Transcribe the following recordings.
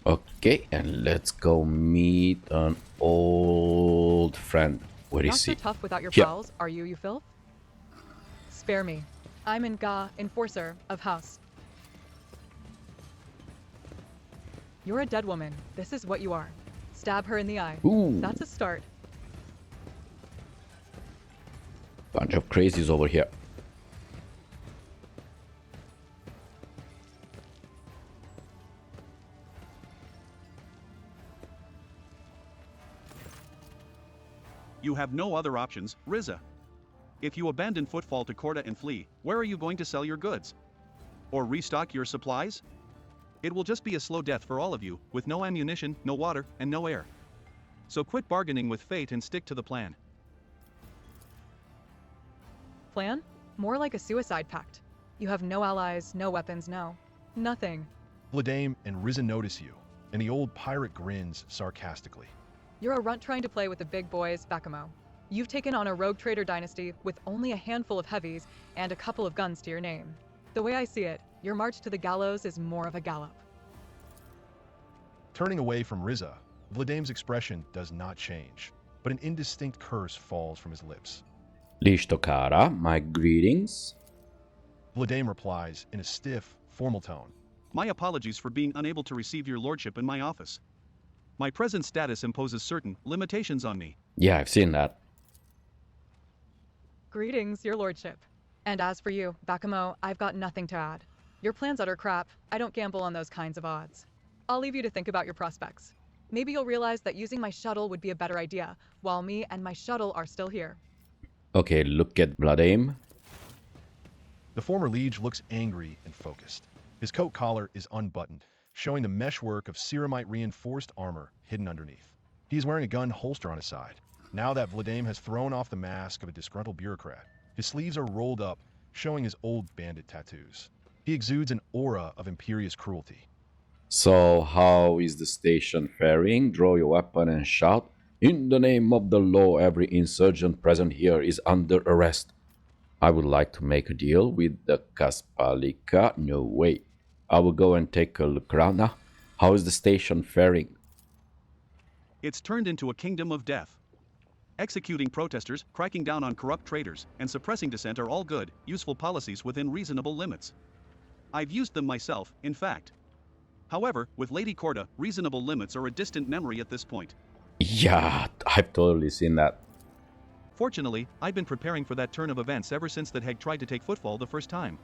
Okay, and let's go meet an old friend. Where Not is so he? tough without your Here. pals, are you, you filth? Spare me. I'm Nga, enforcer of House. You're a dead woman. This is what you are. Stab her in the eye. Ooh, That's a start. bunch of crazies over here. You have no other options, Rizza. If you abandon Footfall to Chorda and flee, where are you going to sell your goods? Or restock your supplies? It will just be a slow death for all of you, with no ammunition, no water, and no air. So quit bargaining with fate and stick to the plan. Plan? More like a suicide pact. You have no allies, no weapons, no. Nothing. Vladaym and Rizza notice you, and the old pirate grins sarcastically. You're a runt trying to play with the big boys, Bakamo. You've taken on a rogue trader dynasty with only a handful of heavies and a couple of guns to your name. The way I see it, your march to the gallows is more of a gallop. Turning away from Rizza, Vladaym's expression does not change, but an indistinct curse falls from his lips. Lishtokara, my greetings. Vladaym replies in a stiff, formal tone. My apologies for being unable to receive your lordship in my office. My present status imposes certain limitations on me. Yeah, I've seen that. Greetings, your lordship. And as for you, Bakamo, I've got nothing to add. Your plan's utter crap. I don't gamble on those kinds of odds. I'll leave you to think about your prospects. Maybe you'll realize that using my shuttle would be a better idea, while me and my shuttle are still here. Okay, look at Vladaym. The former liege looks angry and focused. His coat collar is unbuttoned, showing the meshwork of ceramite-reinforced armor hidden underneath. He is wearing a gun holster on his side. Now that Vladaym has thrown off the mask of a disgruntled bureaucrat, his sleeves are rolled up, showing his old bandit tattoos. He exudes an aura of imperious cruelty. So, how is the station faring? Draw your weapon and shout, "In the name of the law, every insurgent present here is under arrest." I would like to make a deal with the Kaspalika. No way. I will go and take a look around now. How is the station faring? It's turned into a kingdom of death. Executing protesters, cracking down on corrupt traders, and suppressing dissent are all good, useful policies within reasonable limits. I've used them myself, in fact. However, with Lady Chorda, reasonable limits are a distant memory at this point. Yeah, I've totally seen that. Fortunately, I've been preparing for that turn of events ever since that Heg tried to take Footfall the first time.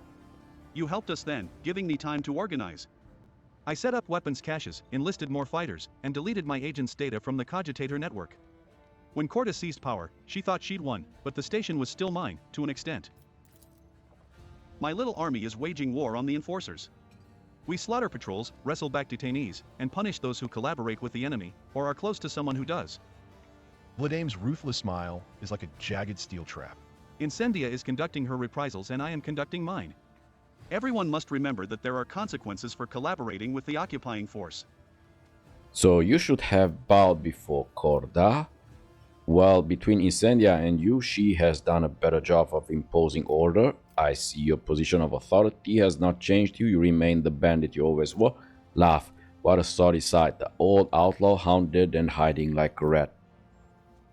You helped us then, giving me time to organize. I set up weapons caches, enlisted more fighters, and deleted my agent's data from the Cogitator network. When Chorda seized power, she thought she'd won, but the station was still mine, to an extent. My little army is waging war on the enforcers. We slaughter patrols, wrestle back detainees, and punish those who collaborate with the enemy, or are close to someone who does. Vladaym's ruthless smile is like a jagged steel trap. Incendia is conducting her reprisals and I am conducting mine. Everyone must remember that there are consequences for collaborating with the occupying force. So you should have bowed before Chorda. Well, between Incendia and you, she has done a better job of imposing order. I see your position of authority has not changed. You remain the bandit you always were. Laugh. What a sorry sight. The old outlaw hounded and hiding like a rat.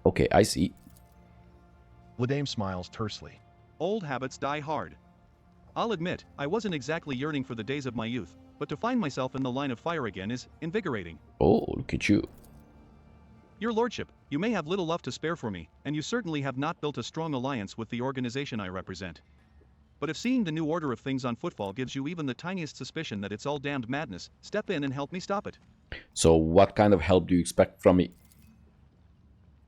Okay, I see. Vladaym smiles tersely. Old habits die hard. I'll admit, I wasn't exactly yearning for the days of my youth, but to find myself in the line of fire again is invigorating. Oh, look at you. Your lordship, you may have little love to spare for me, and you certainly have not built a strong alliance with the organization I represent. But if seeing the new order of things on Footfall gives you even the tiniest suspicion that it's all damned madness, step in and help me stop it. So what kind of help do you expect from me?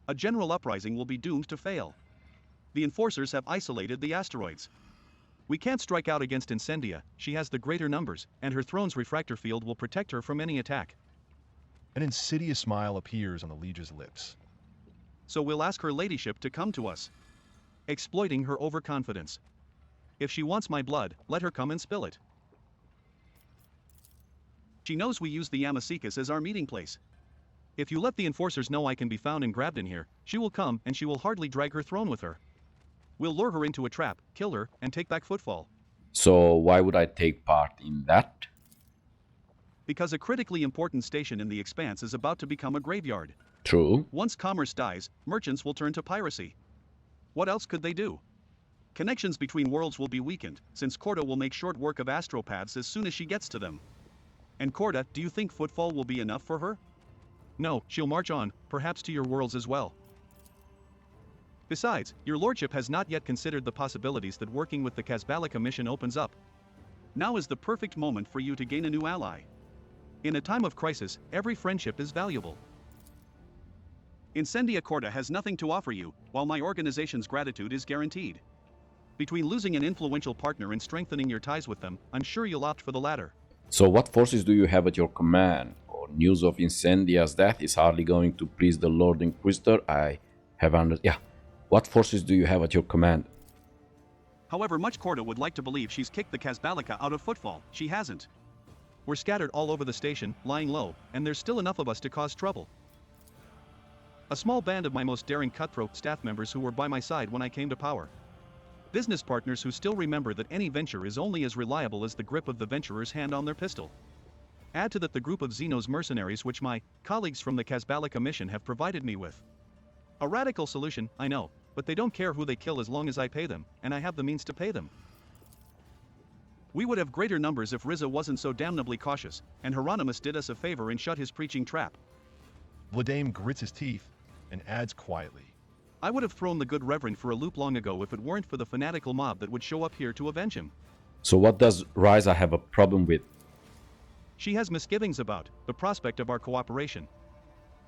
A general uprising will be doomed to fail. The enforcers have isolated the asteroids. We can't strike out against Incendia, she has the greater numbers, and her throne's refractor field will protect her from any attack. An insidious smile appears on the liege's lips. So we'll ask her ladyship to come to us. Exploiting her overconfidence. If she wants my blood, let her come and spill it. She knows we use the Yamagiskas as our meeting place. If you let the enforcers know I can be found and grabbed in here, she will come and she will hardly drag her throne with her. We'll lure her into a trap, kill her, and take back Footfall. So why would I take part in that? Because a critically important station in the Expanse is about to become a graveyard. True. Once commerce dies, merchants will turn to piracy. What else could they do? Connections between worlds will be weakened, since Chorda will make short work of Astropaths as soon as she gets to them. And Chorda, do you think Footfall will be enough for her? No, she'll march on, perhaps to your worlds as well. Besides, your lordship has not yet considered the possibilities that working with the Kazbalika mission opens up. Now is the perfect moment for you to gain a new ally. In a time of crisis, every friendship is valuable. Incendia Chorda has nothing to offer you, while my organization's gratitude is guaranteed. Between losing an influential partner and strengthening your ties with them, I'm sure you'll opt for the latter. So what forces do you have at your command? Or news of Incendia's death is hardly going to please the Lord Inquisitor. What forces do you have at your command? However much Chorda would like to believe she's kicked the Kazbalika out of Footfall, she hasn't. We're scattered all over the station, lying low, and there's still enough of us to cause trouble. A small band of my most daring cutthroat staff members who were by my side when I came to power. Business partners who still remember that any venture is only as reliable as the grip of the venturer's hand on their pistol. Add to that the group of Xenos mercenaries which my colleagues from the Kazbalika mission have provided me with. A radical solution, I know, but they don't care who they kill as long as I pay them, and I have the means to pay them. We would have greater numbers if Rizza wasn't so damnably cautious, and Hieronymus did us a favor and shut his preaching trap. Vladaym grits his teeth and adds quietly. I would have thrown the good reverend for a loop long ago if it weren't for the fanatical mob that would show up here to avenge him. So what does Rizza have a problem with? She has misgivings about the prospect of our cooperation.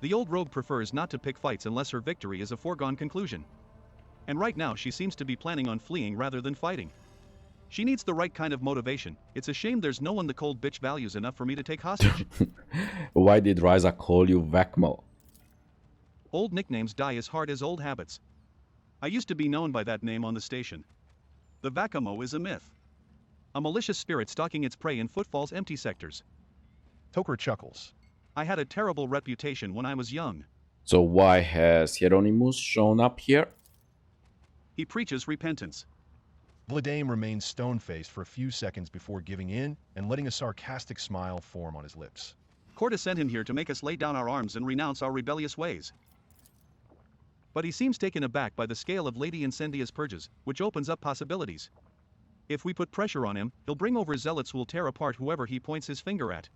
The old rogue prefers not to pick fights unless her victory is a foregone conclusion. And right now she seems to be planning on fleeing rather than fighting. She needs the right kind of motivation. It's a shame there's no one the cold bitch values enough for me to take hostage. Why did Rizza call you Vacmo? Old nicknames die as hard as old habits. I used to be known by that name on the station. The Vakamo is a myth. A malicious spirit stalking its prey in Footfall's empty sectors. Toker chuckles. I had a terrible reputation when I was young. So why has Hieronymus shown up here? He preaches repentance. Vladaym remains stone-faced for a few seconds before giving in and letting a sarcastic smile form on his lips. Chorda sent him here to make us lay down our arms and renounce our rebellious ways. But he seems taken aback by the scale of Lady Incendia's purges, which opens up possibilities. If we put pressure on him, he'll bring over zealots who will tear apart whoever he points his finger at.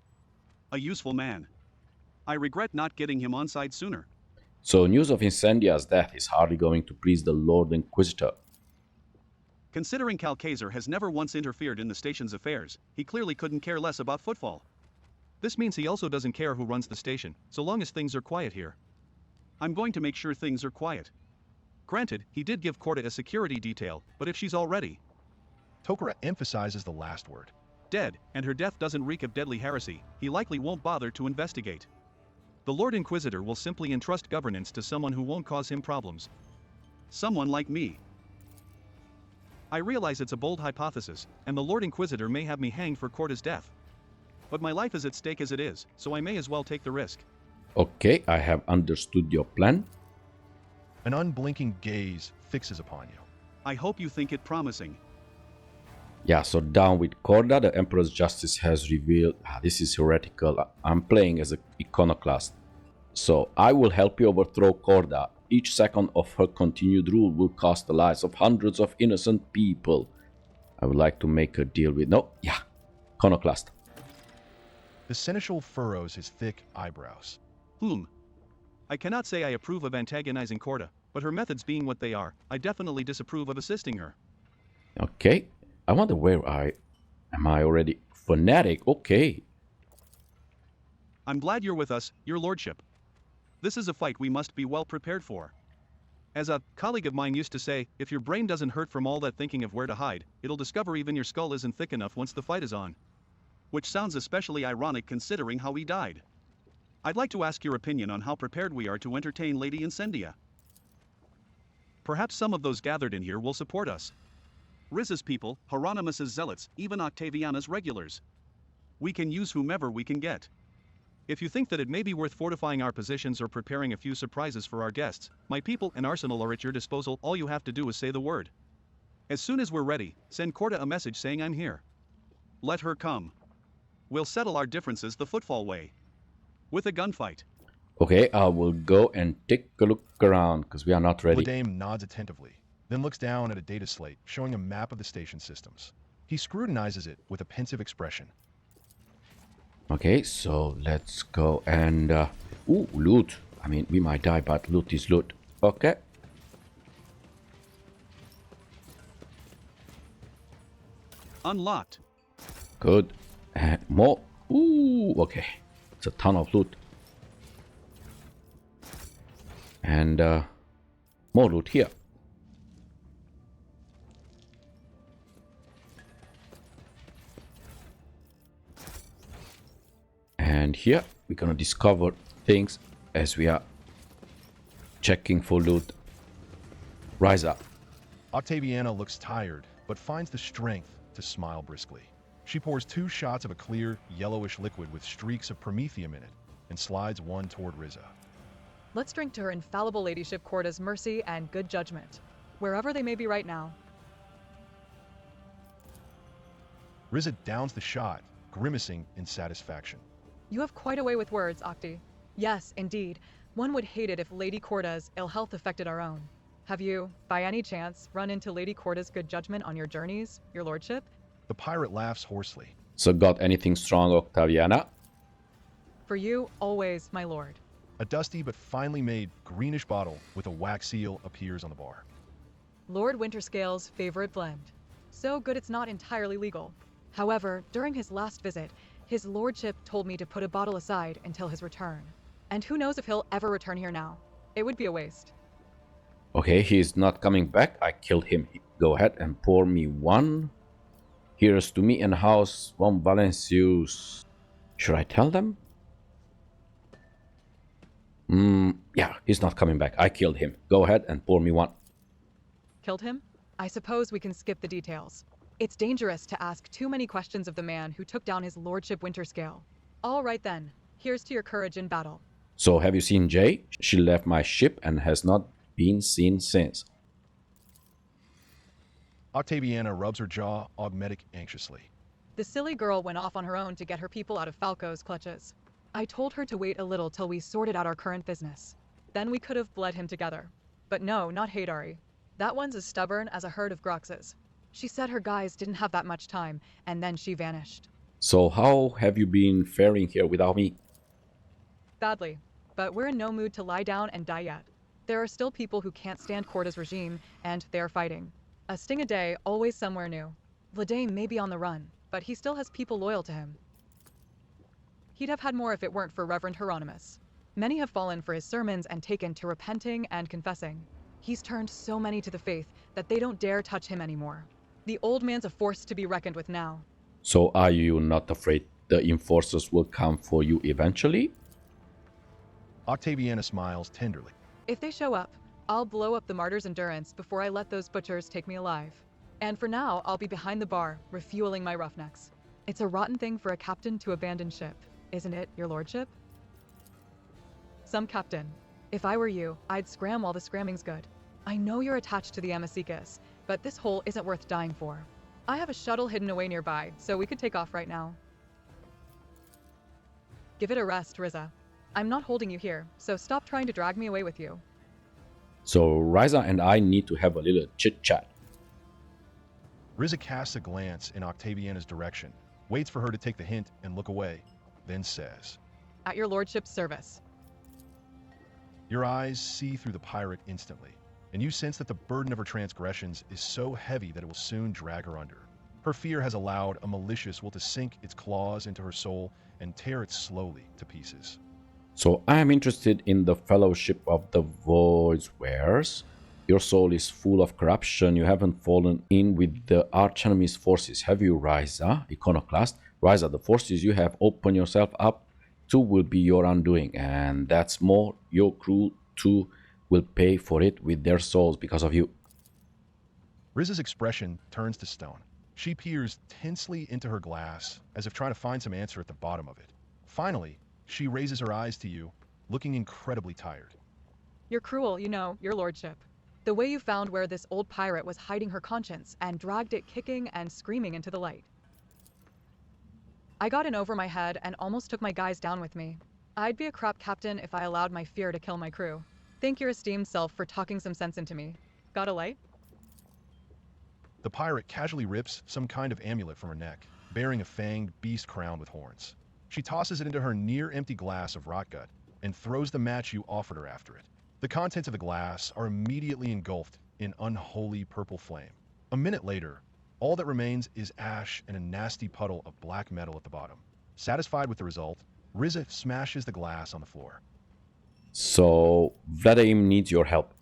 A useful man. I regret not getting him on side sooner. So news of Incendia's death is hardly going to please the Lord Inquisitor. Considering Calcazer has never once interfered in the station's affairs, he clearly couldn't care less about Footfall. This means he also doesn't care who runs the station, so long as things are quiet here. I'm going to make sure things are quiet. Granted, he did give Chorda a security detail, but if she's already Tokara emphasizes the last word. Dead, and her death doesn't reek of deadly heresy, he likely won't bother to investigate. The Lord Inquisitor will simply entrust governance to someone who won't cause him problems. Someone like me. I realize it's a bold hypothesis, and the Lord Inquisitor may have me hanged for Chorda's death. But my life is at stake as it is, so I may as well take the risk. Okay, I have understood your plan. An unblinking gaze fixes upon you. I hope you think it promising. Yeah, so down with Chorda, the Emperor's Justice has revealed... this is heretical. I'm playing as an Iconoclast. So, I will help you overthrow Chorda. Each second of her continued rule will cost the lives of hundreds of innocent people. I would like to make a deal with... Iconoclast. The seneschal furrows his thick eyebrows. I cannot say I approve of antagonizing Chorda, but her methods being what they are, I definitely disapprove of assisting her. Okay. I wonder where am I already fanatic? Okay. I'm glad you're with us, your lordship. This is a fight we must be well prepared for. As a colleague of mine used to say, if your brain doesn't hurt from all that thinking of where to hide, it'll discover even your skull isn't thick enough once the fight is on. Which sounds especially ironic considering how he died. I'd like to ask your opinion on how prepared we are to entertain Lady Incendia. Perhaps some of those gathered in here will support us. Rizza's people, Hieronymus' zealots, even Octaviana's regulars. We can use whomever we can get. If you think that it may be worth fortifying our positions or preparing a few surprises for our guests, my people and arsenal are at your disposal. All you have to do is say the word. As soon as we're ready, send Chorda a message saying I'm here. Let her come. We'll settle our differences the Footfall way. With a gunfight. Okay, I will go and take a look around because we are not ready. Vladaym nods attentively, then looks down at a data slate showing a map of the station systems. He scrutinizes it with a pensive expression. Okay, so let's go and... ooh, loot. I mean, we might die, but loot is loot. Okay. Unlocked. Good. And more. Ooh, okay. It's a ton of loot. And more loot here. And here we're gonna discover things as we are checking for loot. Rizza. Octaviana looks tired, but finds the strength to smile briskly. She pours 2 shots of a clear, yellowish liquid with streaks of promethium in it, and slides one toward Rizza. Let's drink to her infallible ladyship Chorda's mercy and good judgment, wherever they may be right now. Rizza downs the shot, grimacing in satisfaction. You have quite a way with words, Octi. Yes, indeed. One would hate it if Lady Chorda's ill health affected our own. Have you, by any chance, run into Lady Chorda's good judgment on your journeys, your lordship? The pirate laughs hoarsely. So got anything strong, Octaviana? For you, always, my lord. A dusty but finely made greenish bottle with a wax seal appears on the bar. Lord Winterscale's favorite blend. So good it's not entirely legal. However, during his last visit, his lordship told me to put a bottle aside until his return. And who knows if he'll ever return here now. It would be a waste. Okay, he's not coming back. I killed him. Go ahead and pour me one. Here's to me and house von Valencius. Should I tell them? Yeah, he's not coming back. I killed him. Go ahead and pour me one. Killed him? I suppose we can skip the details. It's dangerous to ask too many questions of the man who took down his lordship Winterscale. All right then, here's to your courage in battle. So have you seen Jay? She left my ship and has not been seen since. Octaviana rubs her jaw, augmetic anxiously. The silly girl went off on her own to get her people out of Falco's clutches. I told her to wait a little till we sorted out our current business. Then we could have bled him together. But no, not Hadari. That one's as stubborn as a herd of Groxes. She said her guys didn't have that much time, and then she vanished. So how have you been faring here without me? Badly. But we're in no mood to lie down and die yet. There are still people who can't stand Chorda's regime, and they're fighting. A sting a day, always somewhere new. Vladaym may be on the run, but he still has people loyal to him. He'd have had more if it weren't for Reverend Hieronymus. Many have fallen for his sermons and taken to repenting and confessing. He's turned so many to the faith that they don't dare touch him anymore. The old man's a force to be reckoned with now. So are you not afraid the enforcers will come for you eventually? Octaviana smiles tenderly. If they show up, I'll blow up the martyr's endurance before I let those butchers take me alive. And for now, I'll be behind the bar, refueling my roughnecks. It's a rotten thing for a captain to abandon ship, isn't it, your lordship? Some captain. If I were you, I'd scram while the scramming's good. I know you're attached to the Yamagiskas, but this hole isn't worth dying for. I have a shuttle hidden away nearby, so we could take off right now. Give it a rest, Rizza. I'm not holding you here, so stop trying to drag me away with you. So Rizza and I need to have a little chit-chat. Rizza casts a glance in Octaviana's direction, waits for her to take the hint and look away, then says, At your lordship's service. Your eyes see through the pirate instantly, and you sense that the burden of her transgressions is so heavy that it will soon drag her under. Her fear has allowed a malicious will to sink its claws into her soul and tear it slowly to pieces. So I am interested in the fellowship of the Void's wares. Your soul is full of corruption. You haven't fallen in with the archenemy's forces, have you, Rizza, Iconoclast? Rizza, the forces you have opened yourself up to will be your undoing, and that's more. Your crew too will pay for it with their souls because of you. Rizza's expression turns to stone. She peers tensely into her glass, as if trying to find some answer at the bottom of it. Finally, she raises her eyes to you, looking incredibly tired. You're cruel, you know, your lordship. The way you found where this old pirate was hiding her conscience and dragged it kicking and screaming into the light. I got in over my head and almost took my guys down with me. I'd be a crap captain if I allowed my fear to kill my crew. Thank your esteemed self for talking some sense into me. Got a light? The pirate casually rips some kind of amulet from her neck, bearing a fanged beast crown with horns. She tosses it into her near-empty glass of rotgut and throws the match you offered her after it. The contents of the glass are immediately engulfed in unholy purple flame. A minute later, all that remains is ash and a nasty puddle of black metal at the bottom. Satisfied with the result, Rizza smashes the glass on the floor. So, Vladaym needs your help.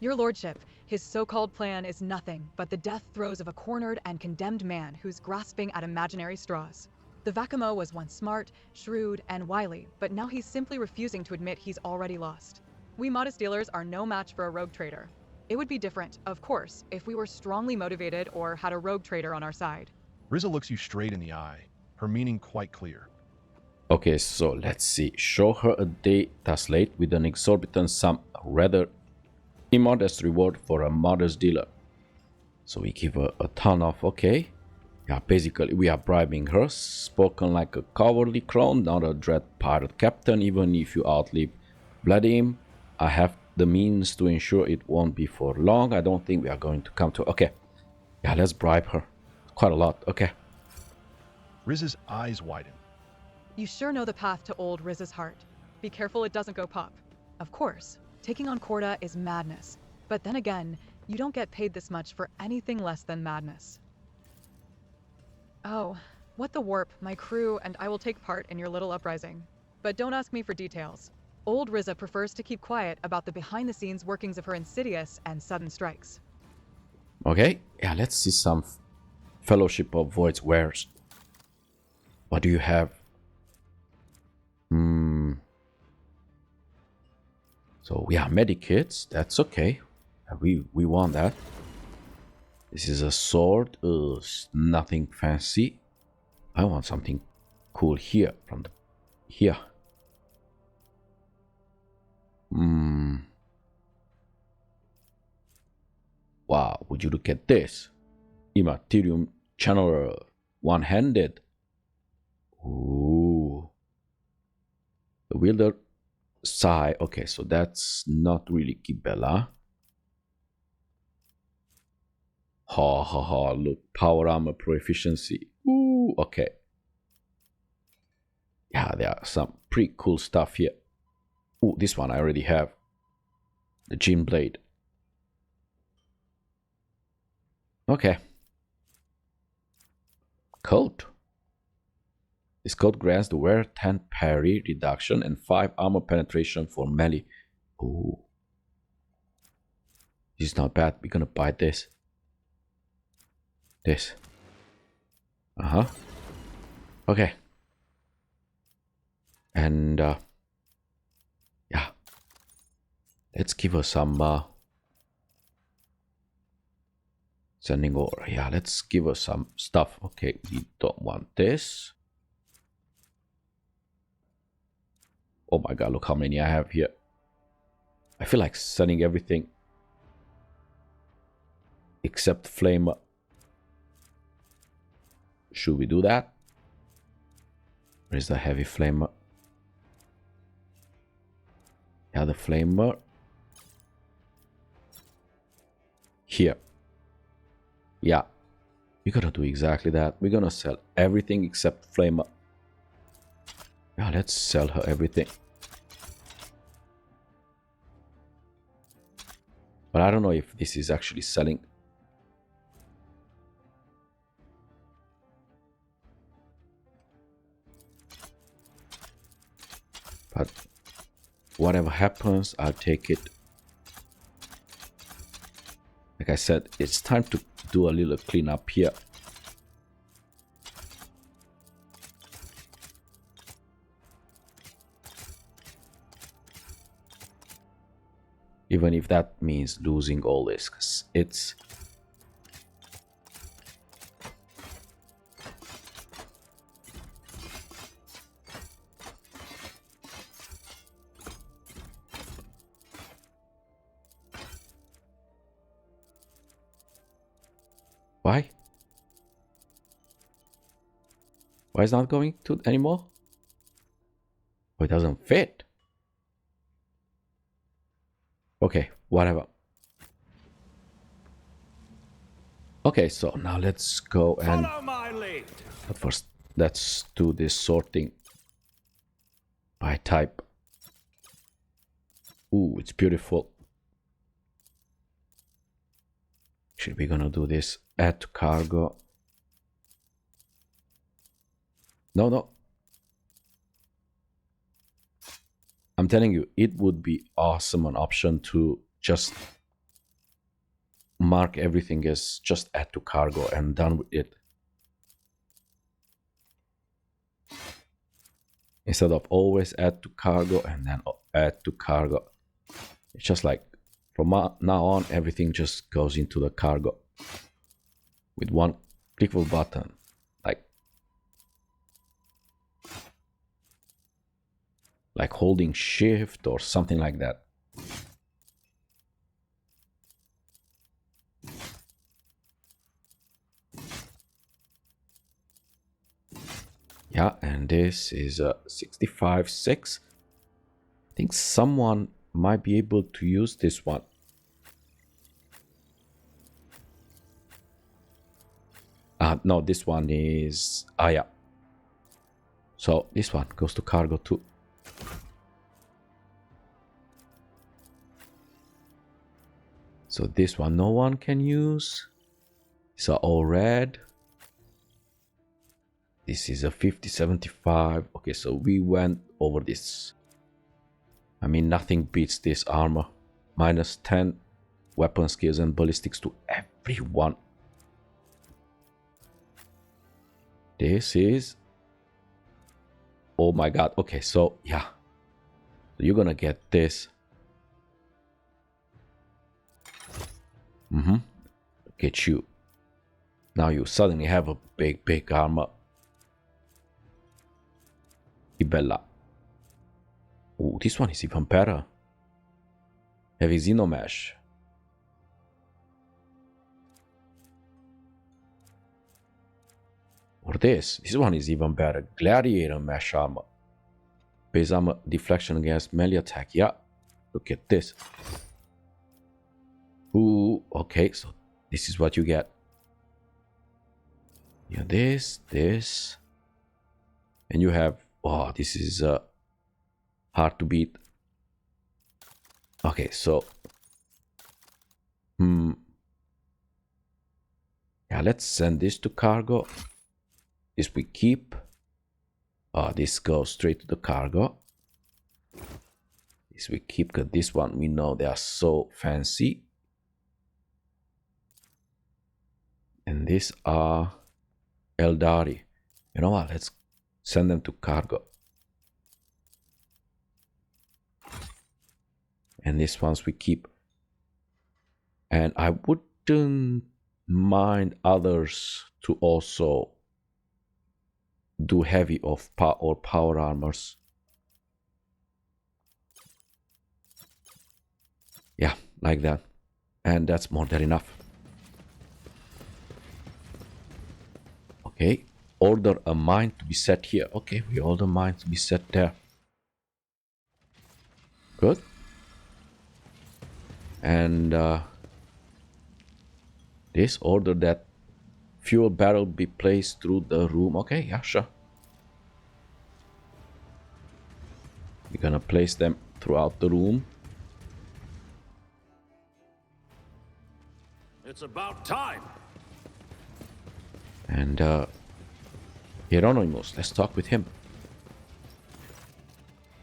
Your lordship, his so-called plan is nothing but the death throes of a cornered and condemned man who's grasping at imaginary straws. The Vladaym was once smart, shrewd, and wily, but now he's simply refusing to admit he's already lost. We modest dealers are no match for a rogue trader. It would be different, of course, if we were strongly motivated or had a rogue trader on our side. Rizza looks you straight in the eye, her meaning quite clear. Okay, so let's see. Show her a data slate with an exorbitant sum, rather immodest reward for a modest dealer. So we give her a ton of, okay. Yeah, basically we are bribing her. Spoken like a cowardly crone, not a dread pirate captain. Even if you outlive Vladaym, I have the means to ensure it won't be for long. I don't think we are going to come to... Okay. Yeah, let's bribe her. Quite a lot. Okay. Rizza's eyes widen. You sure know the path to old Rizza's heart. Be careful it doesn't go pop. Of course, taking on Chorda is madness. But then again, you don't get paid this much for anything less than madness. Oh, what the warp, my crew and I will take part in your little uprising. But don't ask me for details. Old Rizza prefers to keep quiet about the behind-the-scenes workings of her insidious and sudden strikes. Okay. Yeah, let's see some Fellowship of Void's wares. What do you have? So we are medikits. That's okay. We want that. This is a sword. Nothing fancy. I want something cool here. From the here. Wow, would you look at this? Immaterium Channeler. One-handed. Ooh. The wielder Sai. Okay, so that's not really Kibela. Ha ha ha, look. Power armor pro efficiency. Ooh, okay. Yeah, there are some pretty cool stuff here. Ooh, this one I already have. The Gene Blade. Okay. Coat. This coat grants the wearer 10 parry reduction and 5 armor penetration for melee. Ooh. This is not bad. We're gonna buy this. This. Okay. And yeah. Let's give her some sending over. Yeah, let's give her some stuff. Okay, we don't want this. Oh my god, look how many I have here. I feel like sending everything except Flamer. Should we do that? Where's the heavy Flamer? Yeah, the Flamer. Here. Yeah. We're gonna do exactly that. We're gonna sell everything except Flamer. Yeah, let's sell her everything. But I don't know if this is actually selling. But whatever happens, I'll take it. Like I said, it's time to do a little cleanup here. Even if that means losing all this, 'cause it's... Why? Why is it not going to anymore? Oh, it doesn't fit. Okay, whatever. Okay, so now let's go and... Follow my lead. But first, let's do this sorting by type. Ooh, it's beautiful. Actually, we're gonna do this. Add to cargo. No. I'm telling you, it would be awesome an option to just mark everything as just add to cargo and done with it. Instead of always add to cargo and then add to cargo. It's just like from now on, everything just goes into the cargo with one click of a button. Like holding shift or something like that. Yeah, and this is a 65.6. I think someone might be able to use this one. No, this one is... yeah. So this one goes to cargo too. So this one no one can use. These are all red. This is a 50-75. Okay, so we went over this. I mean, nothing beats this armor. -10 weapon skills and ballistics to everyone. This is... oh my god. Okay, so yeah. So you're gonna get this. Get you. Now you suddenly have a big armor. Ibella. Oh, this one is even better. Heavy Xenomesh. Or this one is even better. Gladiator mesh armor. Base armor deflection against melee attack. Yeah, look at this. Ooh, okay, so this is what you get. Yeah, this. And you have... oh, this is hard to beat. Okay, so... yeah, let's send this to cargo. This we keep. This goes straight to the cargo. This we keep, because this one we know they are so fancy. And these are Eldari. You know what? Let's send them to cargo. And these ones we keep. And I wouldn't mind others to also do heavy or power armors. Yeah, like that. And that's more than enough. Okay, order a mine to be set here. Okay, we order a mine to be set there. Good. And this order that fuel barrel be placed through the room. Okay, yeah, sure. We're gonna place them throughout the room. It's about time. And Hieronymus, let's talk with him.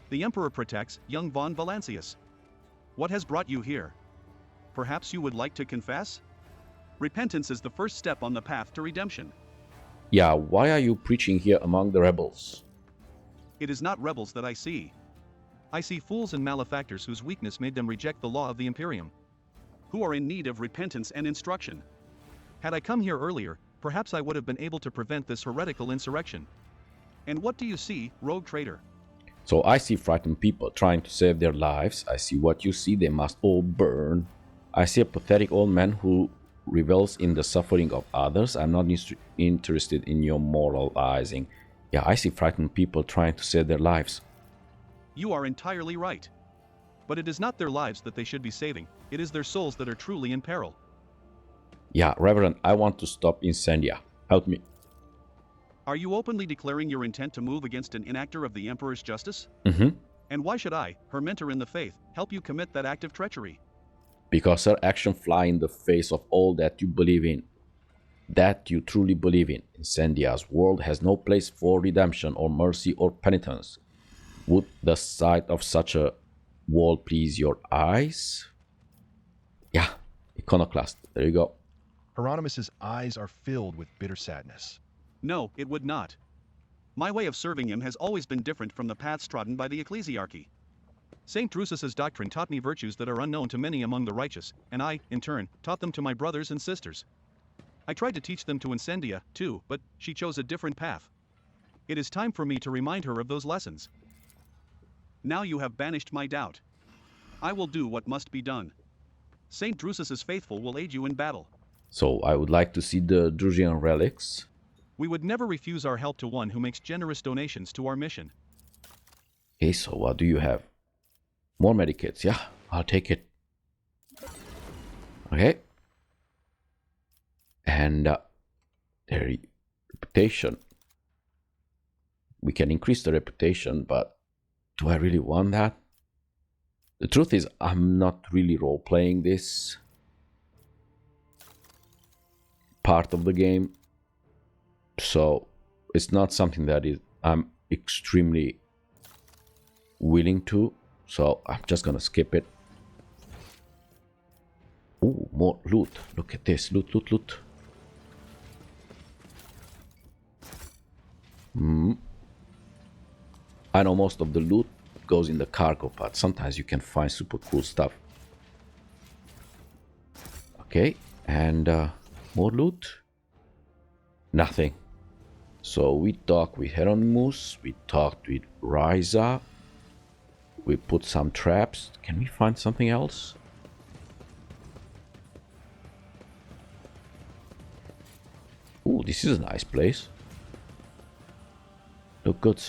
The Emperor protects young von Valancius. What has brought you here? Perhaps you would like to confess? Repentance is the first step on the path to redemption. Yeah, why are you preaching here among the rebels? It is not rebels that I see. I see fools and malefactors whose weakness made them reject the law of the Imperium, who are in need of repentance and instruction. Had I come here earlier, perhaps I would have been able to prevent this heretical insurrection. And what do you see, Rogue Trader? So I see frightened people trying to save their lives. I see what you see, they must all burn. I see a pathetic old man who revels in the suffering of others. I'm not interested in your moralizing. Yeah, I see frightened people trying to save their lives. You are entirely right. But it is not their lives that they should be saving, it is their souls that are truly in peril. Yeah, Reverend, I want to stop Incendia. Help me. Are you openly declaring your intent to move against an enactor of the Emperor's justice? Mm-hmm. And why should I, her mentor in the faith, help you commit that act of treachery? Because her actions fly in the face of all that you believe in. That you truly believe in. Incendia's world has no place for redemption or mercy or penitence. Would the sight of such a world please your eyes? Yeah, Iconoclast. There you go. Hieronymus's eyes are filled with bitter sadness. No, it would not. My way of serving him has always been different from the paths trodden by the ecclesiarchy. Saint Drusus's doctrine taught me virtues that are unknown to many among the righteous, and I, in turn, taught them to my brothers and sisters. I tried to teach them to Incendia, too, but she chose a different path. It is time for me to remind her of those lessons. Now you have banished my doubt. I will do what must be done. Saint Drusus's faithful will aid you in battle. So I would like to see the Drusian relics. We would never refuse our help to one who makes generous donations to our mission. Okay, so what do you have? More medikits. Yeah, I'll take it. Okay. And their reputation. We can increase the reputation, but do I really want that? The truth is, I'm not really role-playing this part of the game. So it's not something that I'm extremely willing to. So I'm just gonna skip it. Ooh, more loot. Look at this. Loot, loot, loot. I know most of the loot goes in the cargo, but sometimes you can find super cool stuff. Okay, and more loot. Nothing. So we talked with Hieronymus, we talked with Rizza, we put some traps. Can we find something else? Ooh, this is a nice place. Look good.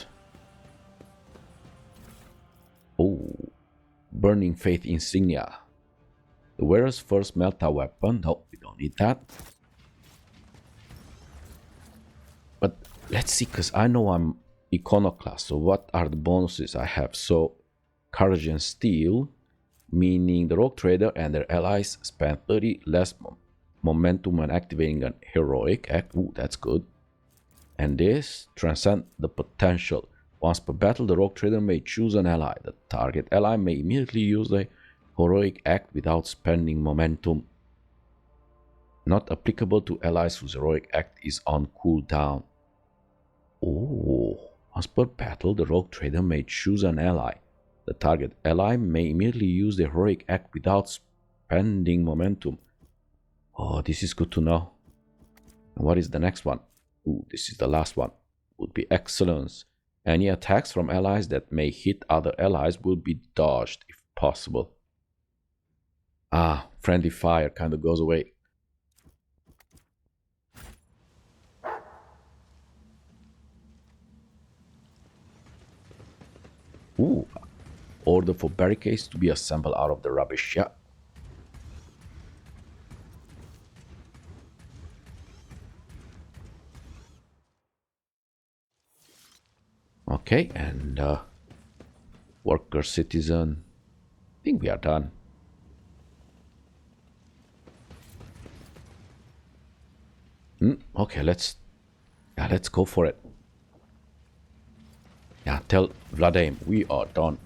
Oh, Burning Faith insignia. The wearer's first melta weapon. No, we don't need that. But let's see, because I know I'm Iconoclast, so what are the bonuses I have? So, Courage and Steel, meaning the Rogue Trader and their allies spend 30 less momentum when activating an heroic act. Ooh, that's good. And this, Transcend the Potential. Once per battle, the Rogue Trader may choose an ally. The target ally may immediately use the heroic act without spending momentum. Not applicable to allies whose heroic act is on cooldown. Oh, once per battle, the Rogue Trader may choose an ally. The target ally may immediately use the heroic act without spending momentum. Oh, this is good to know. And what is the next one? Ooh, this is the last one. Would be Excellence. Any attacks from allies that may hit other allies will be dodged if possible. Ah, Friendly Fire kind of goes away. Ooh, order for barricades to be assembled out of the rubbish. Yeah. Okay, and worker citizen. I think we are done. Okay, let's go for it. Yeah, tell Vladaym we are done.